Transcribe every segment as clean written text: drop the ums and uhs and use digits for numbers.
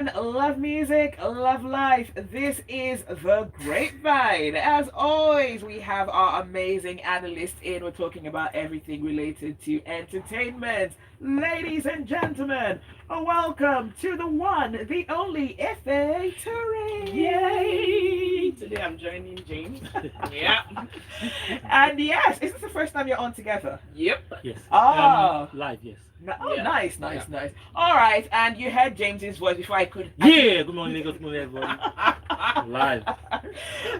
Love music, love life. This is the Grapevine. As always, we have our amazing analysts in. We're talking about everything related to entertainment. Ladies and gentlemen, welcome to the one, the only Efeture. Yay! Today I'm joining James. Yeah. And yes, is this the first time you're on together? Yep. Yes. Ah. Live, yes. Oh, Yeah. nice, nice, Yeah. nice. All right, and you heard James's voice before I could. Yeah, good morning, Lagos, good morning, everybody. Live.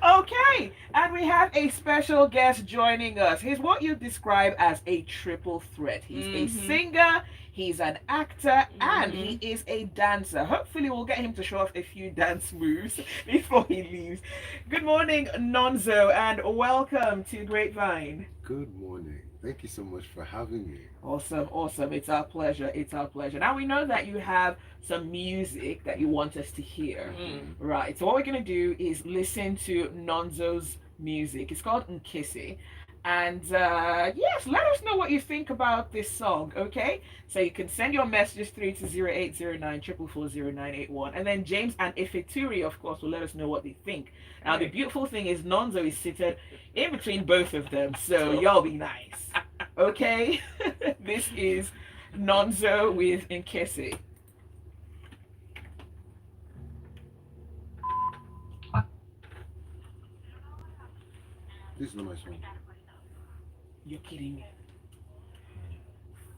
Okay, and we have a special guest joining us. He's what you describe as a triple threat. He's a singer, he's an actor, and he is a dancer. Hopefully, we'll get him to show off a few dance moves before he leaves. Good morning, Nonzo, and welcome to Grapevine. Good morning. Thank you so much for having me. Awesome, awesome. It's our pleasure. It's our pleasure. Now we know that you have some music that you want us to hear. Right. So what we're gonna do is listen to Nonzo's music. It's called Nkisi. And yes, let us know what you think about this song, okay? So you can send your messages through to 0809 4440981. And then James and Efeture, of course, will let us know what they think. Now, the beautiful thing is Nonzo is seated in between both of them, so y'all be nice. Okay? This is Nonzo with Nkisi. This is not my song. You're kidding me.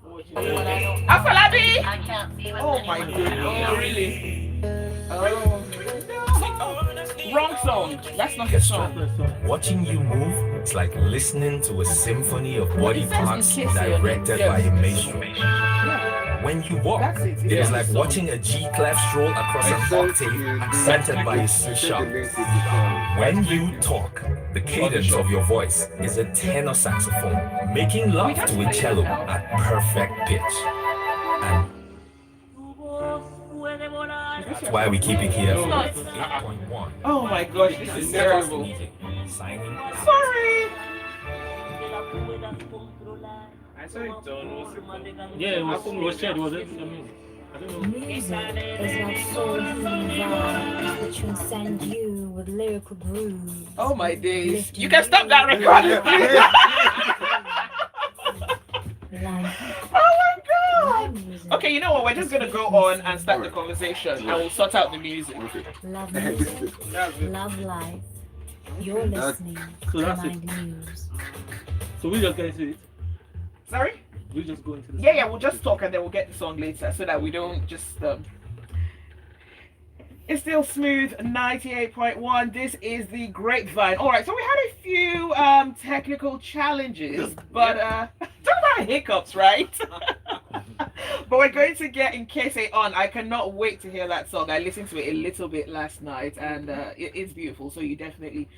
Afolabi! Afolabi! Oh my goodness. Oh, really? Oh. Wrong song. That's not the song. Watching you move, it's like listening to a symphony of body It says parts Nkisi. directed Yeah. by a maestro. Yeah. When you walk, That's it. it Yeah. is like watching a G clef stroll across an octave accented by a C sharp. When you talk, the cadence of your voice is a tenor saxophone, making love to a cello at perfect pitch. And that's why we keep it here for 8.1. Oh my gosh, this is terrible. Signing out. Sorry. I saw it on Yeah, it was shared, was it? I don't know. Music is like soul healing vibes that transcend you with lyrical grooves. Oh my days. You can stop that recording, please. Life. Oh my god. Music. Okay, you know what? We're just gonna go on and start the conversation and we'll sort out the music. Okay. Love music. Love life. You're listening So to that's Mind it. News. So we just get into it. Sorry? We just go into the Yeah, we'll just talk and then we'll get the song later so that we don't just It's still smooth 98.1. This is the Grapevine. Alright, so we had a few technical challenges, but talk about hiccups, right? But we're going to get Nkisi on. I cannot wait to hear that song. I listened to it a little bit last night and it's beautiful, so you definitely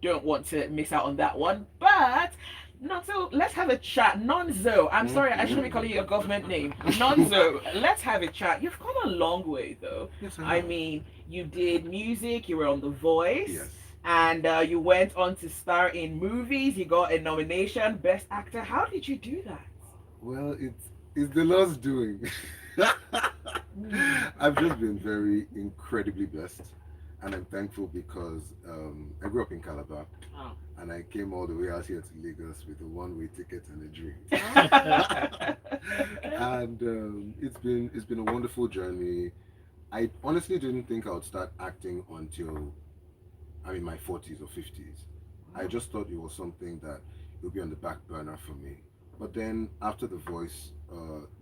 don't want to miss out on that one. But Nonzo, let's have a chat. Nonzo, I'm sorry, I shouldn't be calling you your government name. Nonzo, let's have a chat. You've come a long way, though. Yes, I mean, you did music, you were on The Voice, Yes. and you went on to star in movies. You got a nomination, Best Actor. How did you do that? Well, it's the Lord's doing. I've just been very incredibly blessed, and I'm thankful because I grew up in Calabar, Oh. and I came all the way out here to Lagos with a one-way ticket and a dream. And it's been a wonderful journey. I honestly didn't think I would start acting until I'm in my 40s or 50s. I just thought it was something that would be on the back burner for me. But then after The Voice,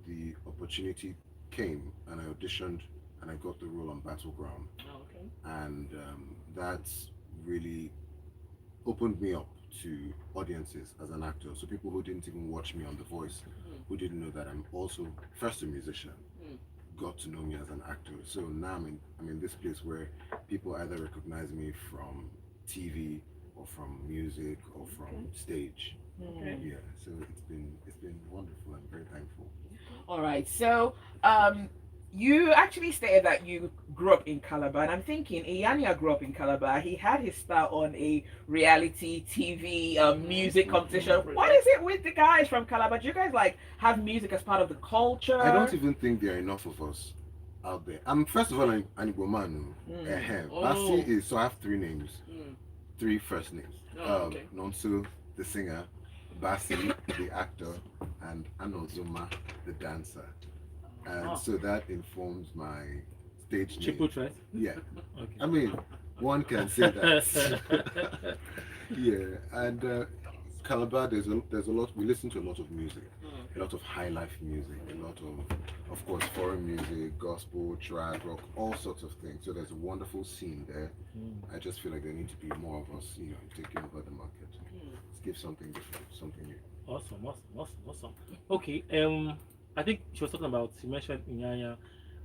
the opportunity came and I auditioned and I got the role on Battleground. Oh, okay. And that's really opened me up to audiences as an actor. So people who didn't even watch me on The Voice, who didn't know that I'm also first a musician, got to know me as an actor. So now I'm in this place where people either recognize me from TV or from music or from stage. Okay. Yeah, so it's been wonderful. I'm very thankful. All right. So, you actually stated that you grew up in Calabar, and I'm thinking Iyanya grew up in Calabar. He had his start on a reality TV music competition. What is it with the guys from Calabar? Do you guys like have music as part of the culture? I don't even think there are enough of us out there. I'm first of all an Igbo Oh. Basi is, so I have three names, Mm. three first names. Okay. Nonzo, the singer, Basi, the actor, and Anozuma, the dancer. And so that informs my stage name. Chiput, right? Yeah. Okay. I mean, one can say that. Yeah, and Calabar, there's a lot. We listen to a lot of music, a lot of high life music, a lot of course, foreign music, gospel, trad, rock, all sorts of things. So there's a wonderful scene there. I just feel like there need to be more of us, taking over the market. Let's give something different, something new. Awesome. Okay. I think she was talking about. She mentioned Inyanya,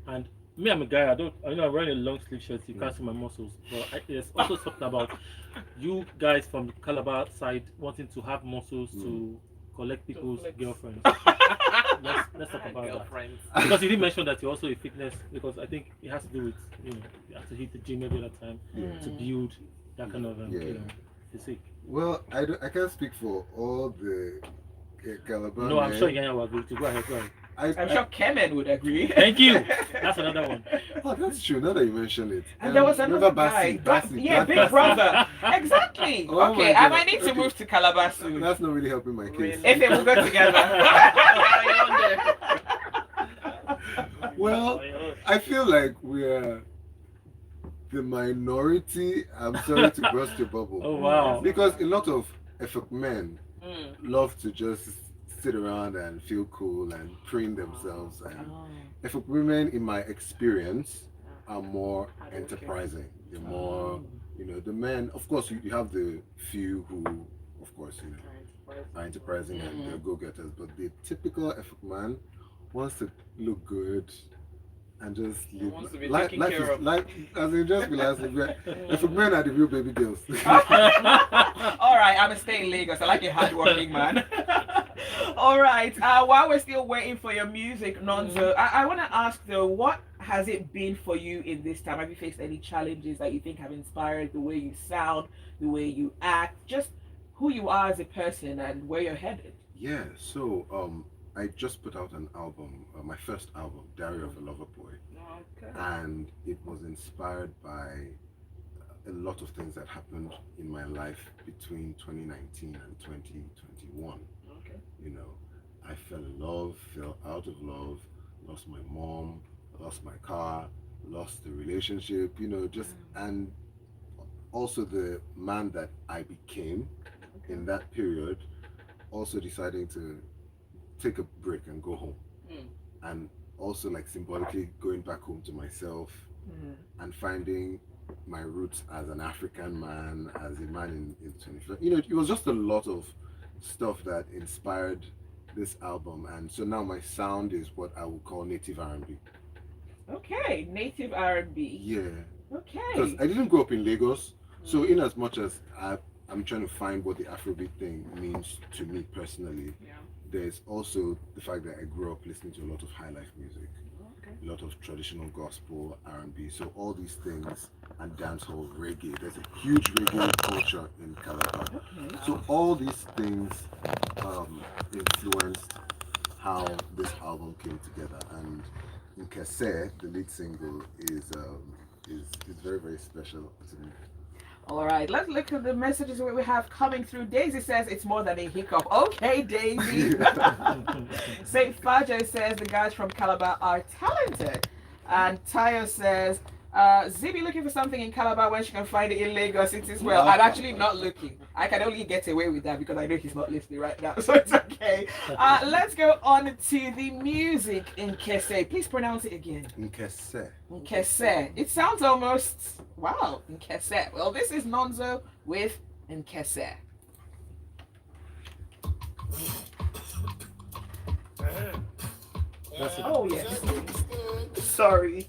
and me, I'm a guy. I'm wearing a long sleeve shirt. You can't see my muscles. But there's also something about you guys from the Calabar side wanting to have muscles to collect people's girlfriends. let's talk about Girlfriends. that. Because you did mention that you're also a fitness. Because I think it has to do with you have to hit the gym every other time to build that kind of physique. Well, I can't speak for all the Calabar. No, I'm sure Inyanya will agree. Go ahead. I'm sure Kemen would agree. Thank you. That's another one. Oh, that's true. Now that you mention it. And there was another guy. Yeah, Big Brother. Exactly. Oh Okay, my I God. might need to move to Calabar soon. That's not really helping my case. If they will go together. Well, I feel like we're the minority. I'm sorry to burst your bubble. Oh wow. Because a lot of Efeture men love to just sit around and feel cool and preen themselves. And Efeture women, in my experience, are more enterprising. They're more, the men. Of course, you have the few who, of course, are enterprising and they're go-getters. But the typical Efeture man wants to look good and just live. Wants to be life taken care is of. life, as in just be like, Efeture men are the real baby girls. All right, I'm gonna stay in Lagos. I like a hardworking man. All right. While we're still waiting for your music, Nonzo, I want to ask though, what has it been for you in this time? Have you faced any challenges that you think have inspired the way you sound, the way you act, just who you are as a person and where you're headed? Yeah. So I just put out an album, my first album, Diary of a Lover Boy, and it was inspired by a lot of things that happened in my life between 2019 and 2021. I fell in love, fell out of love, lost my mom, lost my car, lost the relationship, and also the man that I became in that period, also deciding to take a break and go home. And also like symbolically going back home to myself and finding my roots as an African man, as a man in 21st. It was just a lot of stuff that inspired this album, and so now my sound is what I would call native R&B. Okay, native R&B. Yeah. Okay. Because I didn't grow up in Lagos, so in as much as I'm trying to find what the Afrobeat thing means to me personally, there's also the fact that I grew up listening to a lot of high life music, a lot of traditional gospel, R&B, so all these things, and dancehall, reggae. There's a huge reggae culture in Calabar. So all these things influenced how this album came together. And Nkese, the lead single, is very, very special to me. All right, let's look at the messages we have coming through. Daisy says it's more than a hiccup. Okay, Daisy. St. Fajo says the guys from Calabar are talented. And Tayo says, Zibby looking for something in Calabar when she can find it in Lagos. It is well. I'm actually not looking. I can only get away with that because I know he's not listening right now, so it's okay. Let's go on to the music in Nkese. Please pronounce it again. Nkese. Nkese. It sounds almost, wow, Nkese. Well, this is Nonzo with Nkese. Oh, yes. Sorry.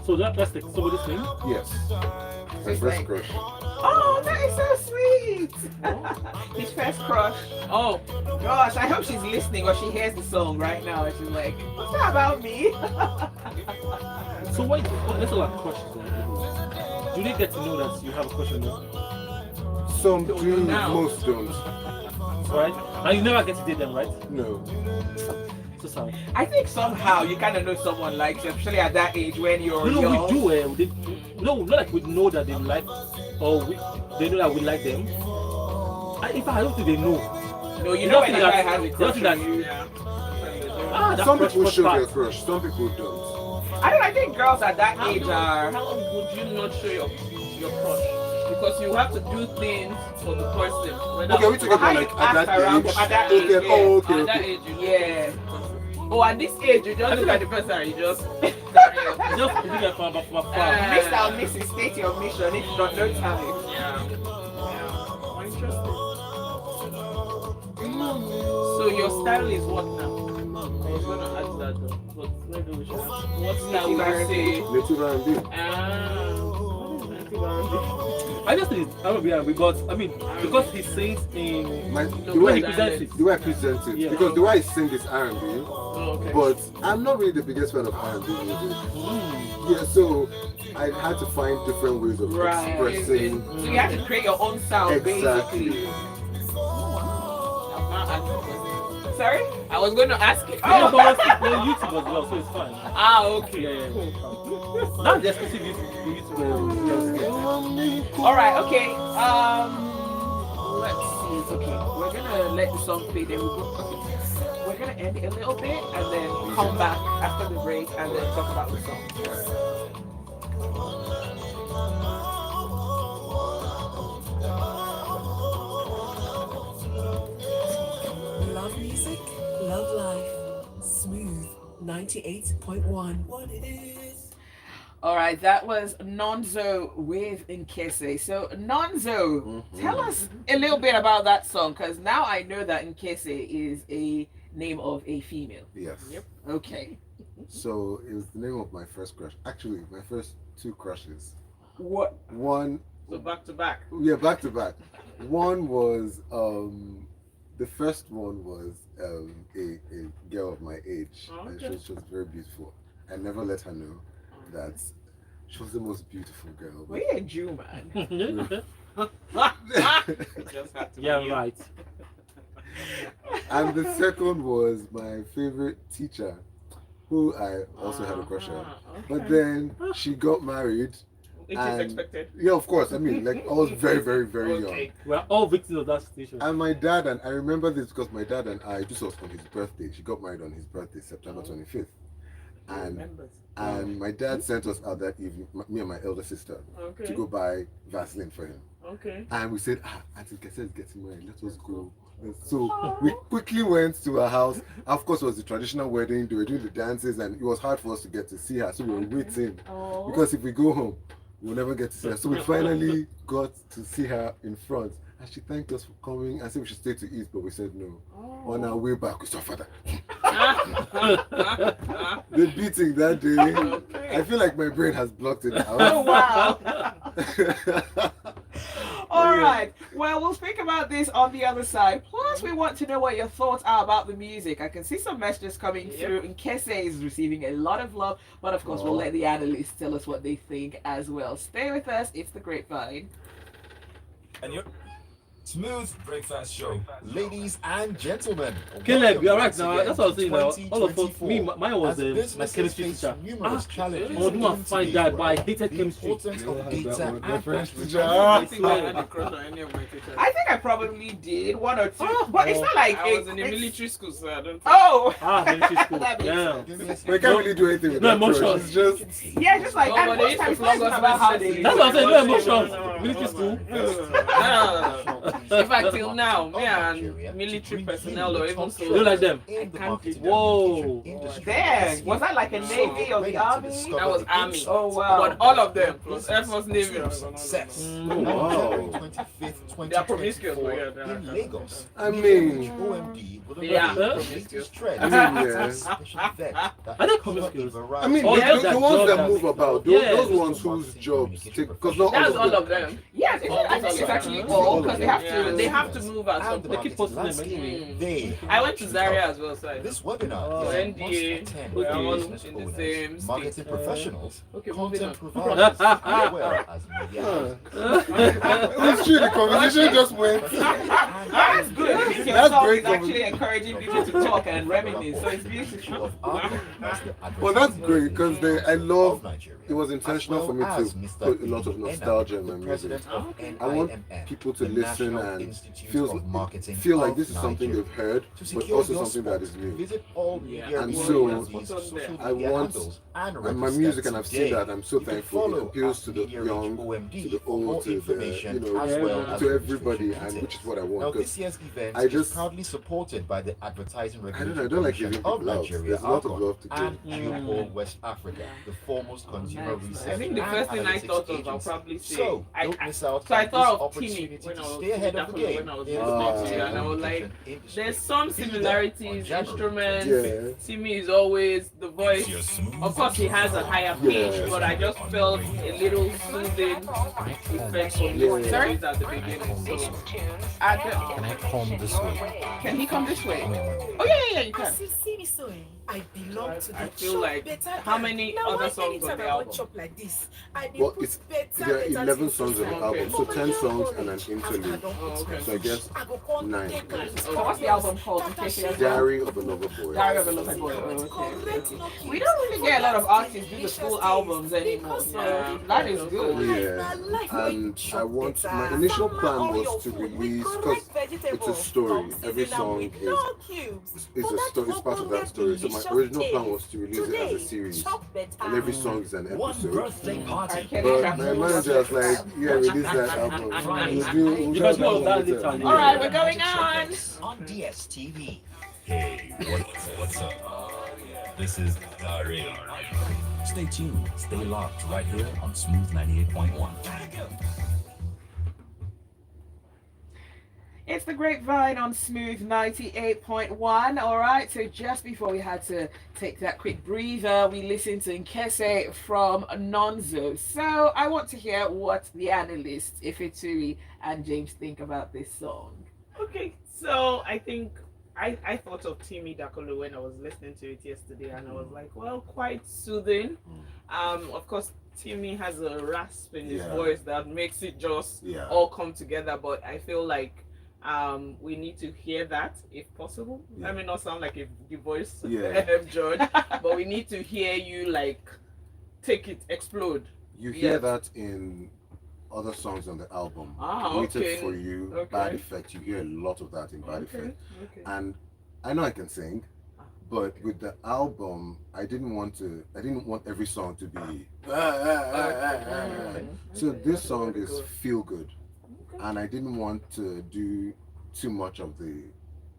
So that's somebody's name? Yes. It's First like- crush. Oh, Oh, that is so sweet. His first crush. Oh, Gosh, I hope she's listening or she hears the song right now and she's like, what's that about me? So what? Let's talk about crushes. Do they get to know that you have a crush on them? Some do, Now. most don't. Right? And you never get to date them, right? No. So sorry. I think somehow you kind of know someone likes you, especially at that age when you're No, young. we do. No, not like we know that they like, or they know that we like them. In fact, I don't think they know. No, you know when a Nothing guy that- has a crush nothing on that- you. yeah. That Some crush people show part. their crush, some people don't. I think girls at that age are. How would you not show your crush? Because you have to do things for the person. Okay, are we talking How about you like act at that around age? at that age, Okay, yeah. oh, okay, At that okay. age, you Yeah. Oh, at this age, you just look at the person and you just carry on. Just looking at from afar. Mr. or Mrs. State your mission if you don't know time. Yeah. Interesting. So your style is what now? I was gonna ask that though. But maybe we should ask. What style would you say? Native R&B. What is native R&B? I just think it's R&B, but I mean, because he sings in The way he he presents it. the way I present it, Yeah. because the way I sing is R&B, Oh, okay. but I'm not really the biggest fan of R&B music. Mm. Yeah, so I had to find different ways of Right. expressing. So you have to create your own sound, Exactly. basically. I'm not asking. Sorry? I was going to ask it. Yeah, but it's on YouTube as well, so it's fine. Ah, okay. Yeah. Not the exclusive YouTube. All right. Okay. Let's see. Okay, we're gonna let the song play. Then we're gonna end it a little bit and then come back after the break and then talk about the song. Love music, love life. Smooth 98.1. What it is. All right, that was Nonzo with Nkese. So Nonzo, tell us a little bit about that song, because now I know that Nkese is a name of a female. Yes. Yep. Okay. So it was the name of my first crush. Actually, my first two crushes. What? One, So back to back. yeah, back to back. One was the first one was a girl of my age, Oh, and okay. she was very beautiful. I never let her know that she was the most beautiful girl. Well, you're a Jew, man. Just had to Yeah, be you. right. And the second was my favorite teacher, who I also had a crush on. But then she got married. Which is and- expected. Yeah, of course. I mean, like I was very, very, very Okay. young. We're all victims of that situation. And my dad and I remember this because my dad and I, this was on his birthday. She got married on his birthday, September 25th. And my dad sent us out that evening, me and my elder sister, Okay. to go buy Vaseline for him. Okay. And we said, Auntie Kese is getting married, let us go. And so we quickly went to her house. Of course, it was the traditional wedding. They were doing the dances, and it was hard for us to get to see her. So we were waiting Oh. because if we go home, we'll never get to see her. So we finally got to see her in front. And she thanked us for coming and said we should stay to eat, but we said no. On our way back, we saw father. The beating that day, I feel like my brain has blocked it Oh, out. wow. All right. Well, we'll speak about this on the other side. Plus, we want to know what your thoughts are about the music. I can see some messages coming through. Nkese is receiving a lot of love, but of course, we'll let the analysts tell us what they think as well. Stay with us. It's the Grapevine. And your smooth breakfast show, ladies and gentlemen. Caleb, you're right once now. again That's what I was saying now. All of us, 2024. mine was As my businesses chemistry face teacher. numerous challenges I would not in find today's that, but I world, hated the chemistry. importance of data and I think I had a crush on any of my teachers. I think I probably did one or two, but it's not like I was in the it's- military school, so I don't. Oh, Military school. That makes Yeah. We can't really do anything with No that crush. emotions. It's just yeah, just like No, and but they most used to times flog it's us about how messages. they. That's what I'm saying. No emotions. No. Military school. No. In fact, till now, me and military personnel or even You soldiers, like them? in the marketing Whoa. and industry. Damn, was that like a Navy or the Army? that was army. Oh wow. But all of them, plus Air Force, Navy. Success. Mm. On Wow. January 25th, They are promiscuous, but yeah, they are- in Lagos. I mean, OMD with a Yeah. very latest trend. I mean, yeah. Special vet that Are they has promiscuous? a I variety mean, All the, those the that ones job that that- move about, Yeah. those ones whose jobs take, because not That's all of them. them. Yes, I think it's actually all because they have Yeah, to. they have to move at some and the They keep point. posting them landscape. anyway. They I went to Zaria as well, so I know. This webinar Oh. is So a NDA, must-attend we're for all business in the owners, same state. marketing professionals, Okay, moving content on. providers, as well as media houses. It's true, the conversation just went. That's good. It means your That's song great is actually encouraging people to talk and reminisce. So it's beautiful. Of Africa as the Well, that's advertising great because I of love. Nigeria, It was intentional as for me well to as Mr. put a lot of Ena, nostalgia in the my music. president of I want NIMM, people to the listen National and Institute feel of Marketing feel like of this is something Nigeria. they've heard, To but secure also your something spot, that is new. visit all media And agencies, so, social I media want- handles, And my register music, and I've seen today. that. I'm so You can thankful. It follow appeals at to the Media Reach young, OMD to the for more old, to the information as well as to everybody, registration and which is details. what I Now, want. this Because year's event I just- is proudly supported by the Advertising I Regulatory don't like Commission giving of people love. Nigeria, There's a lot of ARCON, love to give. and Geopol West Africa, the foremost consumer nice. research I think the and first thing I analytics thought of, I'll agency. probably say. So, I- don't miss out So I on thought this of Timmy opportunity when to I was stay ahead of the when game I was in the listening to marketing it, and I was like, communication industry. there's some Be there on similarities, January instruments. 20th. Yeah. Timmy is always the voice. Of course, he has a higher pitch, Yeah. but I just felt a little soothing effect from Yeah. his voice at the beginning. So, Can I come this way? Can he come this way? Oh yeah, you can. As you see me sewing, I belong to the I feel chop like better how gang. many Now, other why songs on anytime the I want album? chop like this, I dey Well, put it's better, there are better 11 things songs on the inside. album, so For 10 my songs young and an age, interlude. after I don Oh, put okay. So I guess I go come 9. take am. So what's the album called? In case you guys don't- Diary of a Lover Boy. Diary of a Lover Boy. Oh, okay. We don't really get a lot of artists do the full albums anymore, so that is good. Yeah, and I want my initial plan was to release because it's a story. Every song is a story. It's part of that story. So my original plan was to release it as a series, and every song is an One episode. birthday party. But my manager was like, "Yeah, release that album. We'll do Because that all of that later." later. All right, we're going on. On DSTV. Hey, what's up? This is Dario. Stay tuned, stay locked right here on Smooth 98.1. It's the Grapevine on Smooth 98.1. All right, so just before we had to take that quick breather, we listened to Nkese from Nonzo. So I want to hear what the analysts, Efeture and James, think about this song. Okay, so I think I thought of Timmy Dakolo when I was listening to it yesterday, and I was like, well, quite soothing. Of course, Timmy has a rasp in his Yeah. voice that makes it just Yeah. all come together, but I feel like we need to hear that if possible. Yeah. I may not sound like a the voice Yeah. judge, but we need to hear you like take it, explode. You hear Yes. that in other songs on the album. Ah, Waited okay. for You, Okay. Bad Effect. You hear a lot of that in Bad Effect. Okay. And I know I can sing, but with the album, I didn't want every song to be. So this song is feel good, and I didn't want to do too much of the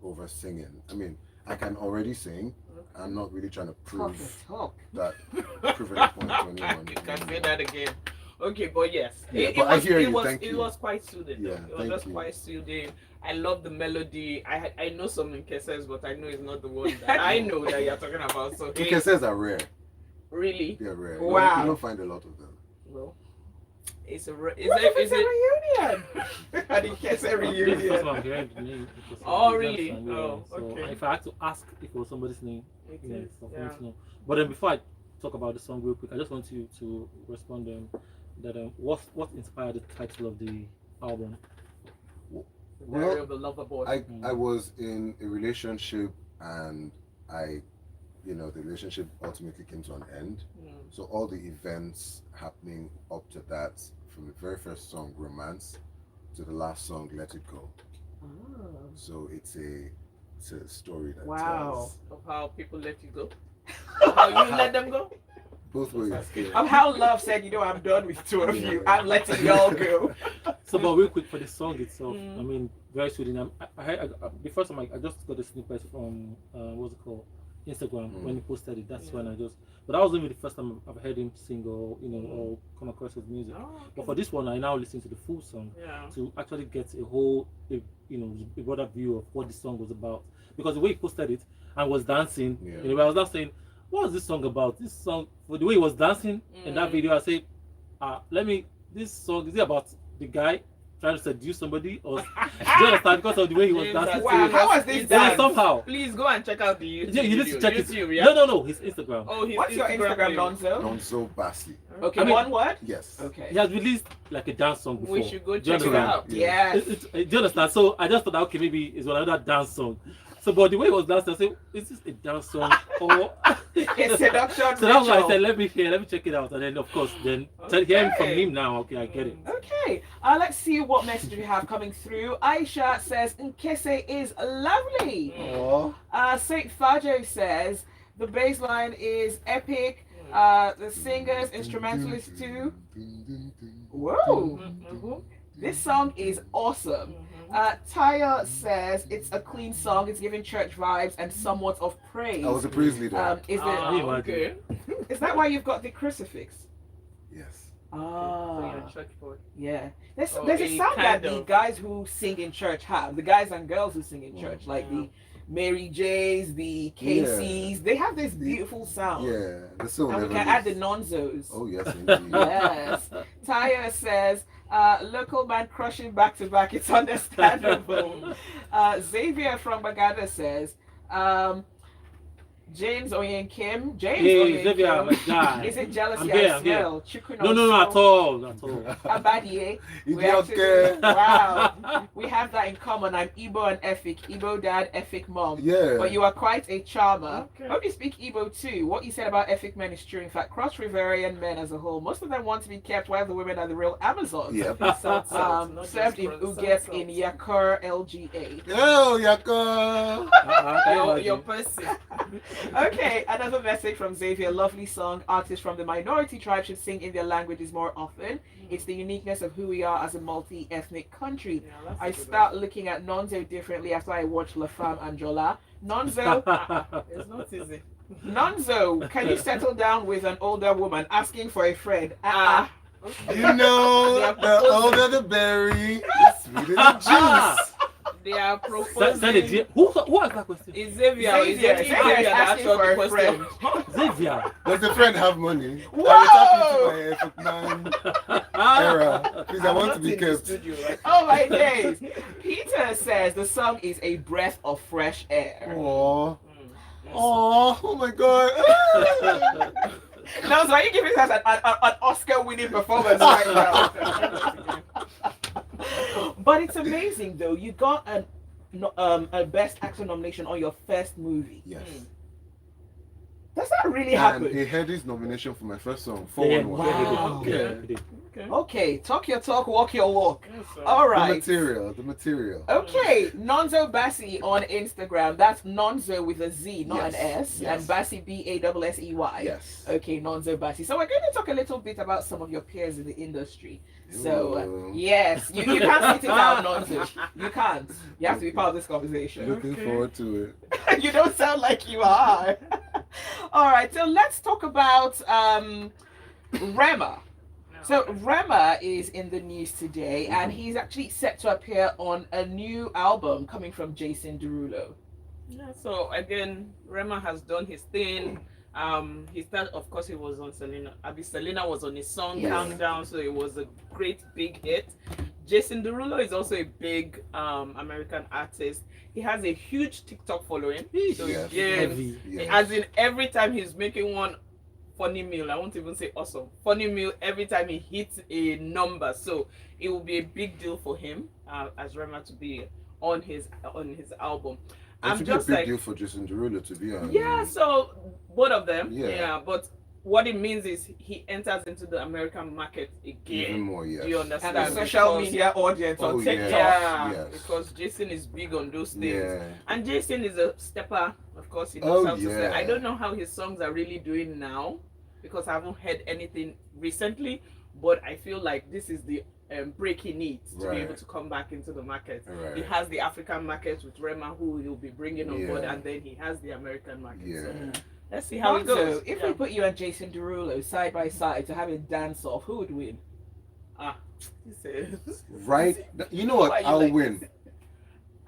over singing. I mean, I can already sing. I'm not really trying to prove Talk. that proving a point to anyone. You can say that again. Okay, but yes, Yeah, but I hear you, was, thank it you. was quite soothing. Yeah, Though. It was thank just you. quite soothing. I love the melody. I know some Nkeses, but I know it's not the one that I know that you're talking about. So hey, Nkesses are rare. really, They're rare. Wow. You don't find a lot of them. well, it's a What is if it it's a reunion? I didn't catch a This is the first reunion. one I'm hearing the name. Because Oh, of the really? dance and, Oh, so okay. if I had to ask if it was somebody's name, It yeah, is, it's for yeah. me to know. But then before I talk about the song real quick, I just want you to respond that what inspired the title of the album? The Diary of a Lover Boy. I was in a relationship and the relationship ultimately came to an end. Mm. So all the events happening up to that, from the very first song, Romance, to the last song, Let It Go. So it's a story that Wow. tells Of how people let you go. How you let them go. both ways. Of how love said, I'm done with two of you. I'm letting y'all go. So, but real quick for the song itself, Mm. I mean, very soothing. The first time I just got a snippet from what's it called, Instagram when he posted it. That's when I just. But that wasn't really the first time I've heard him sing or or come across his music. Oh, okay. But for this one, I now listen to the full song Yeah. to actually get a whole, a broader view of what the song was about. Because the way he posted it and was dancing, I was not saying, what is this song about? This song, for the way he was dancing in that video, I say, this song, is it about the guy trying to seduce somebody? Or do you understand? Because of the way he was dancing. Wow, how was this done? Somehow. Please go and check out the YouTube. Yeah, you need to check YouTube, it. yeah? No, his Instagram. Oh, his What's your Instagram, Nonzo? Nonzo Bassi. Okay, I mean- one word? Yes. Okay. He has released like a dance song before. We should go Do you check it understand? out. Yes. Do you understand? So I just thought, that, okay, maybe it's another dance song. So, but the way it was dancing, I said, is this a dance song or? It's seduction. So that's why I ritual. said, let me check it out, and then of course, then hearing from him now, okay, I get it. Okay, let's see what message we have coming through. Aisha says, Nkese is lovely. Saint Fajo says, the bass line is epic. The singers, instrumentalists too. Whoa! This song is awesome. Taya says it's a clean song. It's giving church vibes and somewhat of praise. I was a praise leader. Okay. Is that why you've got the crucifix? Yes. So you're a church boy. Yeah. There's Oh, a a sound that kind the of- guys who sing in church have. The guys and girls who sing in church, like the Mary J's, the Casey's. They have this beautiful sound. Yeah. The soul And we never can add the leaves. Nonzos. Oh yes, indeed. Yes. Taya says, local man crushing back to back, it's understandable. Xavier from Bagada says, James Oyen Kim. James Hey, Oyen Xavier, my Kim. guy. Is it jealousy I'm here, I I'm here. smell? Chicken No, at all, at all. Abadie. You We don't actually- care. Wow. We have that in common. I'm Igbo and Efik. Igbo dad, Efik mom. Yeah. But you are quite a charmer. Okay. Hope you speak Igbo too. What you said about Efik men is true. In fact, cross Riverian men as a whole, most of them want to be kept while the women are the real Amazons. Yep. Not Served just in for- Uget in Yakur LGA. Oh, Yako. Your person. Okay, another message from Xavier. Lovely song. Artists from the minority tribe should sing in their languages more often. It's the uniqueness of who we are as a multi-ethnic country. Yeah, that's a I good start looking at Nonzo differently after I watched La Femme and Jola. Nonzo, one. It's not easy. Nonzo, can you settle down with an older woman asking for a friend? You know, the older the berry, the sweeter the juice. They are Send it, proposing. who asked that question? Is Xavier? Is Xavier it is Xavier that asking asked for the a friend. question? Xavier. Does the friend have money? Whoa! I'm talking to my era. Please, I I'm want not to be in the kept. studio right Oh my days. Peter says the song is a breath of fresh air. Oh, oh my God. Nonzo, are you giving us an Oscar-winning performance right now? But it's amazing though. You got a Best Actor nomination on your first movie. Yes. Does that really And happen? a Headies nomination for my first song, Yeah, 411. Wow. he did. Okay. Okay, talk your talk, walk your walk. Yes, sir. All The right. material, the material. Okay, Nonzo Bassi on Instagram. That's Nonzo with a Z, not an S. Yes. And Bassi Bassey. Yes. Okay, Nonzo Bassi. So we're going to talk a little bit about some of your peers in the industry. So Ooh. yes, you can't sit it down, Nonzo. You can't. You have to be part of this conversation. Looking forward to it. You don't sound like you are. All right, so let's talk about Rema. So Rema is in the news today, and he's actually set to appear on a new album coming from Jason Derulo. Yeah, so again, Rema has done his thing. He started, of course, he was on Selena. Selena was on his song Yes. Countdown, so it was a great big hit. Jason Derulo is also a big American artist. He has a huge TikTok following. So Yes. again, Heavy. Yes. as in every time he's making one funny meal, I won't even say awesome, funny meal every time he hits a number. So it will be a big deal for him as Rema to be on his album. It I'm should be a just big like, deal for Jason Derulo to be on. yeah, so both of them, Yeah. yeah, but what it means is he enters into the American market Even again. more, yes. Do you And understand? a social Because- media audience on Oh, TikTok. Yeah, Yes. because Jason is big on those things. Yeah. And Jason is a stepper, of course. He knows Oh, how to say. yeah. I don't know how his songs are really doing now, because I haven't heard anything recently. But I feel like this is the break he needs to be Right. able to come back into the market. Right. He has the African market with Rema, who he'll be bringing on board, Yeah. and then he has the American market. Yeah. So let's see how it Also, goes. if Yeah. we put you and Jason Derulo side by side to have a dance off, who would win? He says, Right? You know what? Why you I'll like win.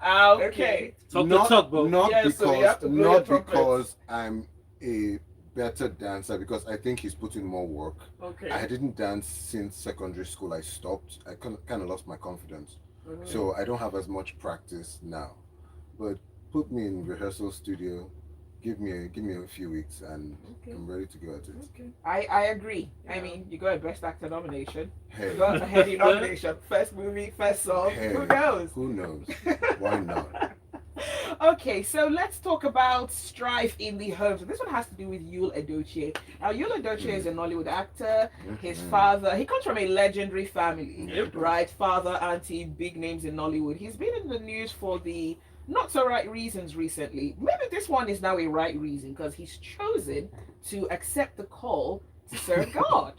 okay. Talk not, the talk, bro. Not Yeah, so you have because to blow your not trumpet. because I'm a better dancer, because I think he's put in more work. Okay. I didn't dance since secondary school. I stopped. I kind of lost my confidence, so I don't have as much practice now. But put me in rehearsal studio, give me a few weeks, and I'm ready to go at it. Okay. I agree. Yeah. I mean, you got a Best Actor nomination. Hey, You got a heavy nomination. First movie, first song. hey, Who knows? Who knows? Why not? Okay, so let's talk about strife in the home. So this one has to do with Yul Edochie. Now, Yul Edochie is a Nollywood actor. His father, he comes from a legendary family, right? Father, auntie, big names in Nollywood. He's been in the news for the not so right reasons recently. Maybe this one is now a right reason because he's chosen to accept the call to serve God.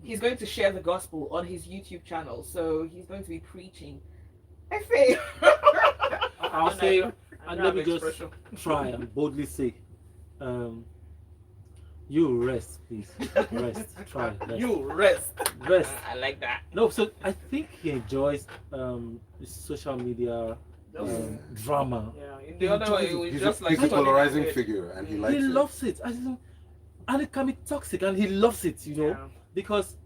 He's going to share the gospel on his YouTube channel. So he's going to be preaching. Efe. I'll say, I and don't let me have just expression. try and boldly say, you rest, please. Rest. Try. Rest. You rest. Rest. I like that. No, so I think he enjoys social media drama. Yeah. In the other one, it was He's just a, like he's a funny polarizing that- figure, and he likes He it. loves it. And it can be toxic, and he loves it, you know, Yeah. because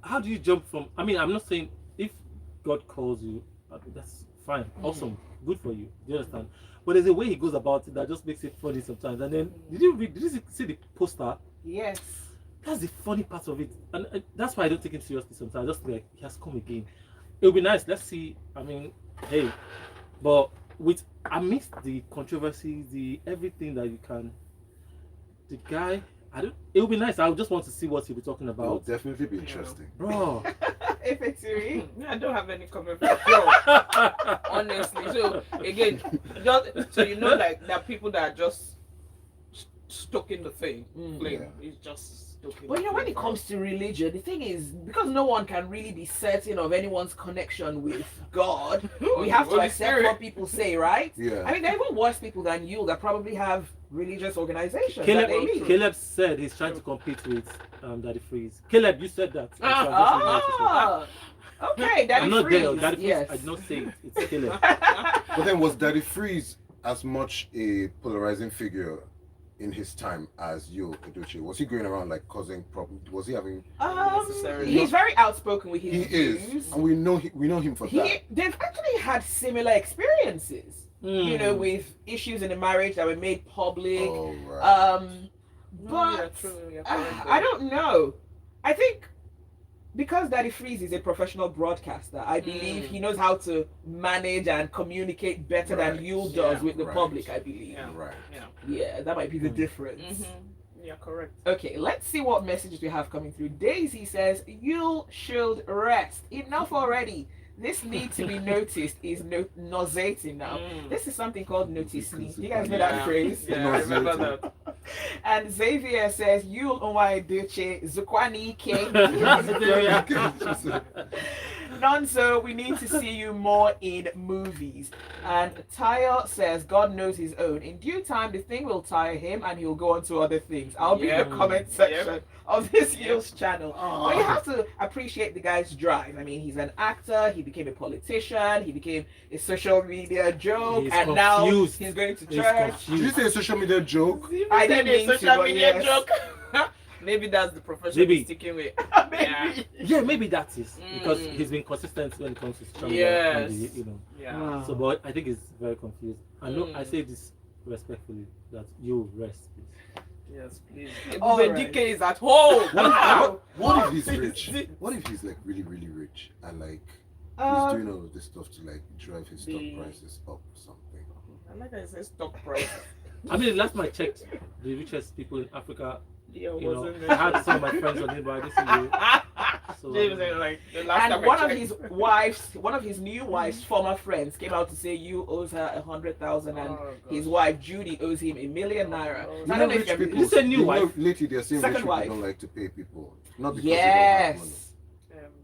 how do you jump from? I mean, I'm not saying if God calls you, that's fine, awesome, good for you. Do you understand? But there's a way he goes about it that just makes it funny sometimes. And then, did you see the poster? Yes. That's the funny part of it, and that's why I don't take him seriously sometimes. I just feel like he has come again. It'll be nice. Let's see. I mean, hey, but with amidst the controversy, the everything that you can, the guy, it'll be nice. I just want to see what he'll be talking It'll about, definitely be interesting. bro. Efeture. I don't have any comment for you. Honestly. So again, just so you know, like there are people that are just stuck in the flame. Yeah. It's just stuck in But the you know, when flame. it comes to religion, the thing is, because no one can really be certain of anyone's connection with God, we have to Holy accept Spirit. what people say, right? Yeah. I mean, there are even worse people than you that probably have religious organizations that they lead. Caleb said he's trying to compete with Daddy Freeze. Caleb, you said that. So I just realized Ah, okay, Daddy I'm not Freeze. there. Daddy Freeze, Yes. I did not say it. It's Caleb. But then, was Daddy Freeze as much a polarizing figure in his time as Yul Edochie? Was he going around like causing problems? Was he having? Necessarily. He's very outspoken with his He views. is, and we know him for that. They've actually had similar experiences, you know, with issues in the marriage that were made public. Oh, right. No, But you're true, you're correct, I don't know. I think because Daddy Freeze is a professional broadcaster, I believe he knows how to manage and communicate better than Right. Yul does Yeah. with the Right. public, I believe. Yeah. Right. Yeah. Yeah, that might be the difference. Yeah, correct. Okay, let's see what messages we have coming through. Daisy says, Yul should rest. Enough already. This need to be noticed is nauseating now. This is something called notice me. You guys know that phrase? Yeah, I remember that. And Xavier says, Yul Onwa Edochie, Zukwani King. Nonzo, we need to see you more in movies. And Tayo says, God knows his own. In due time, the thing will tire him and he'll go on to other things. I'll be in the comment section of this Yul's channel. But you have to appreciate the guy's drive. I mean, he's an actor, he became a politician, he became a social media joke, He's and confused. now he's going to He's church. Did you say a social media joke? I didn't mean to, social but media yes. joke. Maybe that's the profession Zibby. he's sticking with. Maybe. Yeah, maybe that is because he's been consistent when it comes to social media Yes. and the, you know. Yeah. So, but I think he's very confused. I know I say this respectfully that you rest, please. Yes, please. All The right. DK is at home. What if he's rich? What if he's like really, really rich and like he's doing all of this stuff to like drive his stock prices up or something? I like how you say stock price. I mean, last time I checked, the richest people in Africa, Yeah, you know, wasn't I had some of my friends on it, but I didn't see you. So, James said, like the last time And one of his new wife's former friends came out to say you owes her 100,000 and his wife Judy owes him £1 million. So You I know, don't know if rich you people. You said new you wife? know, lately they're saying Second rich people wife. don't like to pay people, not because they don't have money. Yes.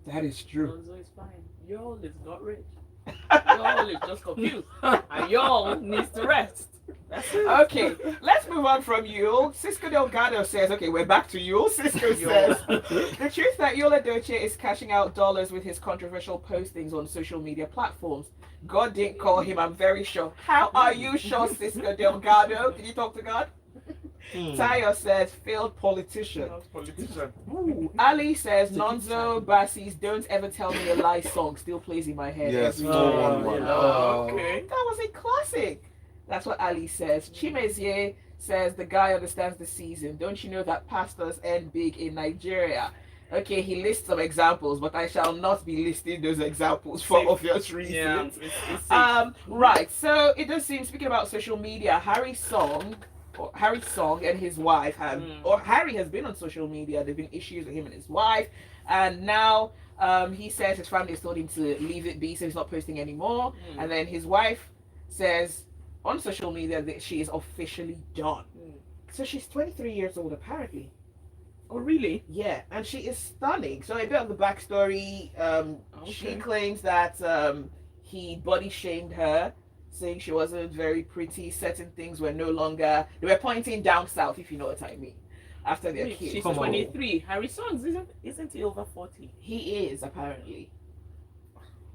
That is true. Nonzo is fine. Y'all is not rich. Y'all is just confused. And y'all needs to rest. That's it. Okay, let's move on from Yule. Cisco Delgado says, okay, we're back to Yule. Cisco says, the truth that Yul Edochie is cashing out dollars with his controversial postings on social media platforms. God didn't call him, I'm very sure. How are you sure, Cisco Delgado? Did you talk to God? Tayo says, failed politician. Politician. Ooh. Ali says, Nonzo Bassi's Don't Ever Tell Me a Lie song still plays in my head. Yes, every Oh, time. 411. Oh, okay. That was a classic. That's what Ali says. Chimezie says the guy understands the season. Don't you know that pastors end big in Nigeria? Okay, he lists some examples, but I shall not be listing those examples for obvious reasons. Yeah, it's safe. Right. So it does seem, speaking about social media, Harry Song and his wife have, or Harry has been on social media. There've been issues with him and his wife, and now he says his family has told him to leave it be, so he's not posting anymore. And then his wife says on social media that she is officially done. So she's 23 years old apparently. Oh, really? Yeah, and she is stunning. So a bit of the backstory. She claims that he body shamed her, saying she wasn't very pretty. Certain things were no longer. They were pointing down south, if you know what I mean. After their kids. She's Come on. 23. Harry Songs isn't he over 40? He is apparently.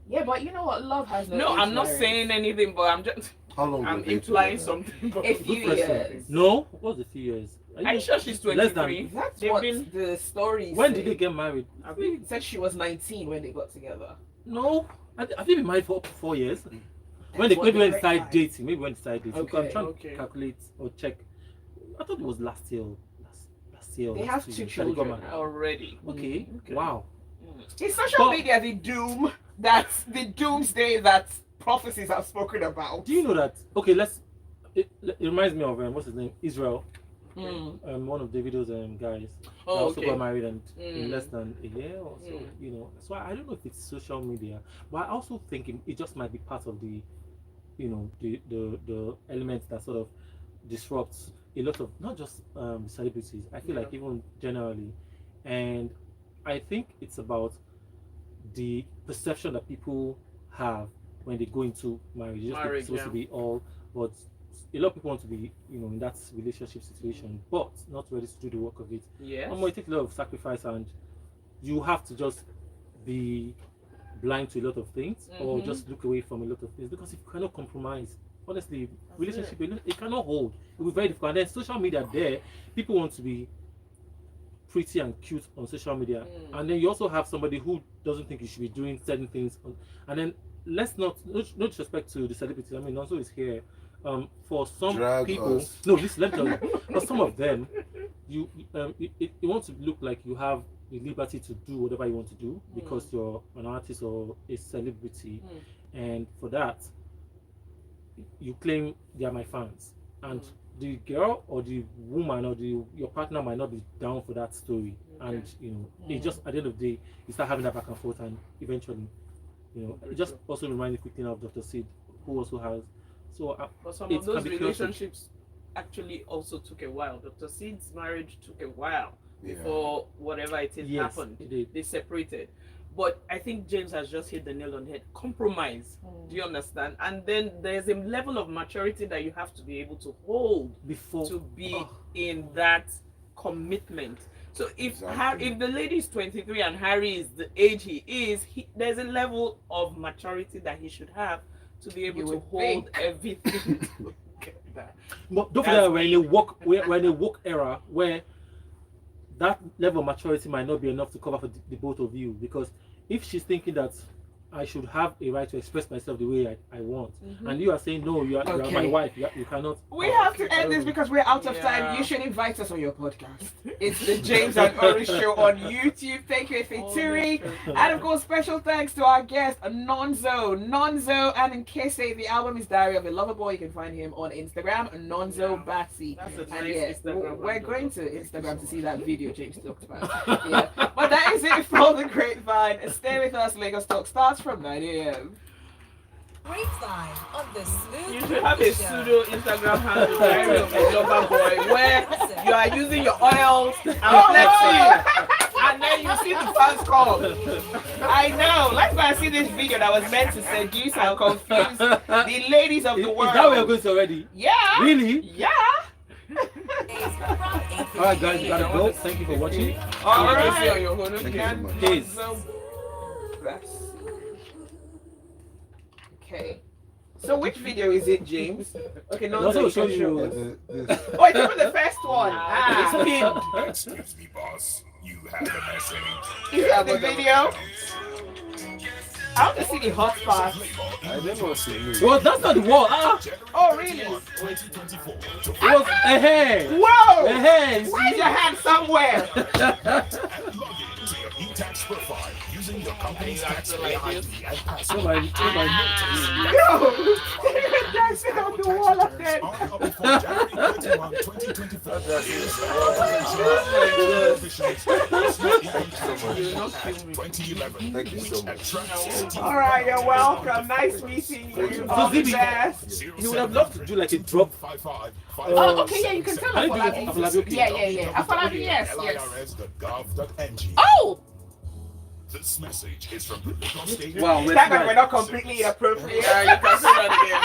Yeah, but you know what? Love has no. No, age I'm not barriers. saying anything, but I'm just How long I'm did they implying together? something. But A few Good question. years. No, what's the few years? Are you sure she's Less 23? than. That's They've what been- the story. When did they get married? I think It said she was 19 when they got together. No, I think been married for 4 years. When That's they what maybe the went inside grapevine- dating, maybe went inside dating. Okay, I'm trying okay. to calculate or check. I thought it was last year. Last year. or They last have 2 two years that they got children married. now. already. Okay. Okay. Wow. Is social But- media the doom that's the doomsday that prophecies have spoken about? Do you know that? Okay, it reminds me of what's his name, Israel. One of Davido's guys. They Oh, also okay. got married and Mm. in less than a year or so. You know, so I don't know if it's social media, but I also think it just might be part of the, you know, the elements that sort of disrupts a lot of not just celebrities. I feel like even generally, and I think it's about the perception that people have when they go into marriage. It's just Marriage, supposed to yeah. be all, but a lot of people want to be, you know, in that relationship situation, but not ready to do the work of it. Yes. And it takes a lot of sacrifice, and you have to just be blind to a lot of things, or just look away from a lot of things, because if you cannot compromise, honestly, relationship it cannot hold. It will be very difficult. And then social media, there, people want to be pretty and cute on social media, and then you also have somebody who doesn't think you should be doing certain things, and then let's no disrespect to the celebrities. I mean, Nonzo is here. For some Drag people, us. no, listen, let me tell you. For some of them, you want to look like you have the liberty to do whatever you want to do because you're an artist or a celebrity, and for that, you claim they are my fans, and the girl or the woman or your partner might not be down for that story, and you know, it just at the end of the day, you start having that back and forth, and eventually, you know, it just also reminds me quickly of Dr. Sid, who also has. So, But some it of those can be chaotic. relationships actually also took a while. Dr. Sid's marriage took a while Yeah. before whatever it is Yes, happened. it did. They separated. But I think James has just hit the nail on the head. Compromise. Do you understand? And then there's a level of maturity that you have to be able to hold Before to be in that commitment. So if Exactly. if the lady is 23 and Harry is the age he is, there's a level of maturity that he should have to be able You to would hold think. everything. Look at that. But don't That's forget we're in a woke era where that level of maturity might not be enough to cover for the both of you, because if she's thinking that I should have a right to express myself the way I want, and you are saying no, you are my Okay. wife, you cannot. We have to end this because we're out of time. Yeah. You should invite us on your podcast. It's the James and Ori Show on YouTube. Thank you, Efeture. And of course, special thanks to our guest, Nonzo, and Nkese. The album is Diary of a Lover Boy. You can find him on Instagram, Nonzo Bassi. That's a And nice yeah, Instagram we're handle. going to Instagram to see that video James talked about. Yeah. But that is it for the Grapevine. Stay with us. Lagos Talk starts from 9 a.m. Grapevine on the Smooth You should have a Show. pseudo Instagram handle, Diary of a Lover Boy, where you are using your oils and flexing, and and then you see the fans come. I know. Let's go and see this video that was meant to seduce and confuse the ladies of the world. Is that where you're going to already? Yeah. Really? Yeah. Alright guys, we gotta go. Thank you for watching. All right. Thank you so much. Peace. Okay. So which video is it, James? Okay, no, Also no, show show you. This. Oh, it's for the first one. It's pinned. Excuse me, boss. You have a message. Is that the video? I want to see the hot spot. I never see you. Well, that's not the wall. Oh, really? It was a hair. Whoa! A hair. Where's your hand somewhere? E-tax profile using your company's tax ID and password. Oh my, oh my. Yo! They're dancing on the wall of them. On or before January 21, 2024. Thank you so much. All right, you're welcome. Nice meeting you. So All the Zibby, best. you would have loved to do like a drop. Oh, okay, yeah, you can tell Can you do Afolabi. it, Afolabi? Okay. Yeah. Afolabi, yes. LIRS.gov.ng. Oh! This message is from the Lagos State. Wow, That we're not completely inappropriate. Yeah, you can say that again.